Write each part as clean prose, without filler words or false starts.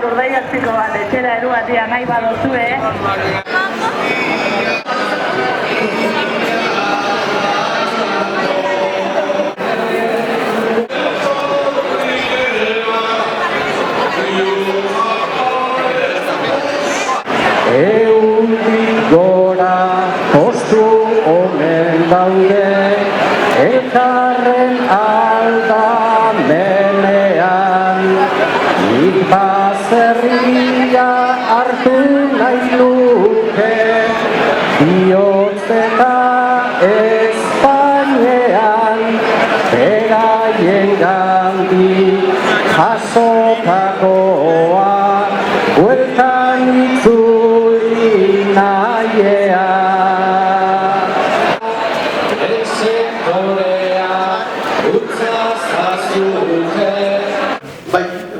Urdaiazpiko bat etxera erugatia nahi badozue. Eundik gora postu omen daude, elkarren aldamenean, nik baserria hartu nahi luke, bihotz eta Espainean, beraien gandik jasotakoa, bueltan itzuli nahiea.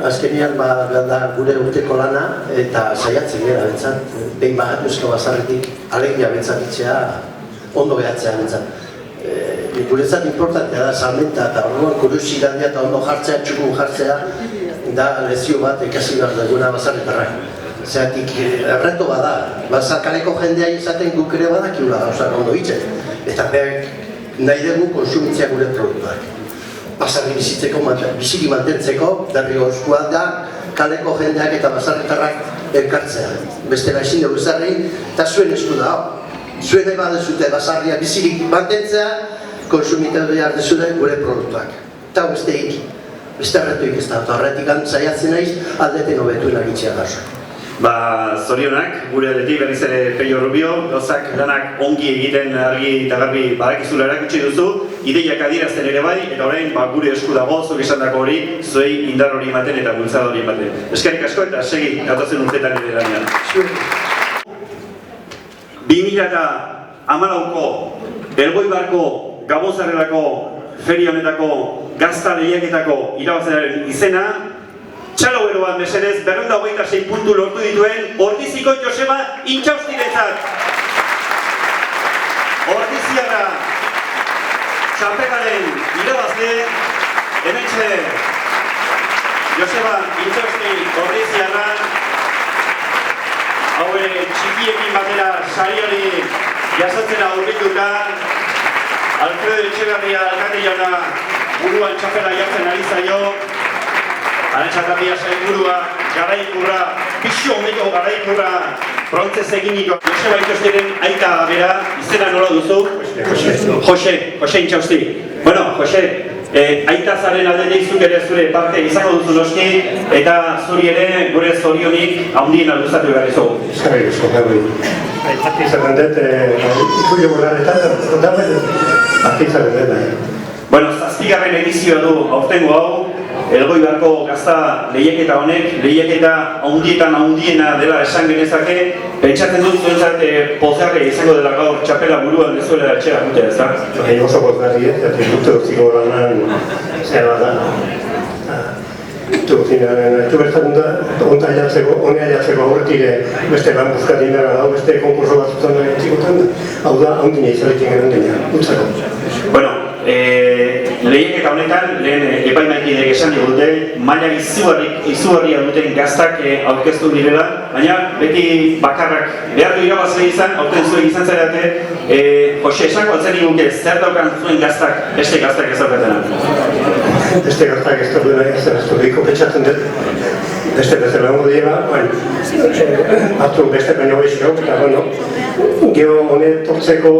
Azkenean da gure urteko lana eta saiatzen gara bentsat, behin bat Eusko Basarretik alegia bentsatitzea ondo behatzea bentsat. Guretzat importantea da salmenta eta orduan kuriositatea eta ondo jartzea, txukun jartzea, da lezio bat ikasi behar duguna Basarretarrak. Zeratik erreto bada, kaleko jendea izaten guk ere badakiula gauzak ondo hitzen, eta behar nahi dugu konsumitzea gure produktuak. Basarri bizitzeko, biziki mantentzeko, derri oskua da, kaleko jendeak eta basarretarrak elkartzea. Bestela ezin dugu ezarri, eta zuen esku da. Zuen nahi badezute basarria bizirik mantentzea, konsumitea behar dezute gure produktuak. Eta beste erretuik ez da, eta horretik saiatzen naiz aldeten hobetuen agitzea gauzak. Zorionak, gure aldetik berriz ere Peio Rubio, gauzak lanak ongi egiten argi eta garbi badakizula erakutsi duzu, ideiak adierazten ere bai, eta orain gure esku dago, zuk esandako hori, zuei indar hori ematen eta bultzada hori ematen. Eskerrik asko eta segi, gatozen urtetan ere lanean. 2014ko Elgoibarko Gabonzarrelako feria honetako gazta lehiaketako irabazlearen izena, txalo gero bat mesedez 226 puntu lortu dituen Ordiziko Joseba Intxaustirentzat. Ordiziarra txapelaren irabazle, hementxe Joseba Intxausti Ordiziarra, haue txikiekin batera sari hori jasotzera aurrituta, Alfredo Etxeberria alkate jauna buruan txapela jartzen ari zaio, Arantxa Tapia sailburua, garaikurra, pixo ondeko garaikurra, frontzez eginiko Joseba Intxaustiren aita bera, izena nola duzu? Jose Intxausti. Bueno, Jose, aita zaren aldetik zuk ere zure parte izango duzu noski, eta zuri ere gure zorionik handien alduzatu behar izugu. Eskerrik asko, Javi. Ati izaten dut, ikuio bonaretan, ati izaten dut. Bueno, 7. edizioa du aurtengo hau, Elgoibarko gazta lehiaketa honek, lehiaketa handietan handiena dela esan genezake, pentsatzen dut zuentzat pozgarria izango dela gaur txapela buruan dezuela etxera dute, ez da? Oso pozgarria, eta dute utziko lanan zera da. Tu bertan da, honea jatzeko aurretire beste lan buzkatin dara da, beste konkurso bat zutan da txikotan, hau da, handina izaletik garen dena, utzako. Bueno, lehiaketa honetan, lehen epaimaikidek esan digute, maila izugarria duten gaztak aurkeztu direla, baina beti bakarrak behar du irabazle izan, aurten zuek izan zarete, Jose, esako altzen iguke, zer daukan zuen gaztak, beste gaztak ez daukatena? Beste gaztak ez daukatena, ez dut pentsatzen dut, beste bezala hongo dira, batzu beste baino bezio, eta bueno, geho honet tortzeko,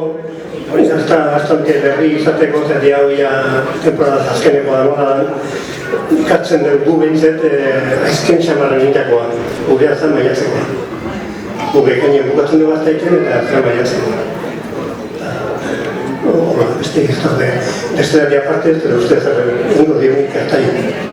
Aztante berri izateko, zati hau temporadas azkeneko da modan, ikatzen dugu behintzet aizken xamarren itakoa, gure azan maiatzeko. Gure ekainen bukatzen dugu aztaiken eta azan maiatzeko. Beste ez daude, beste dati aparte, ez dut uste zerren, ingo dionik aztaien.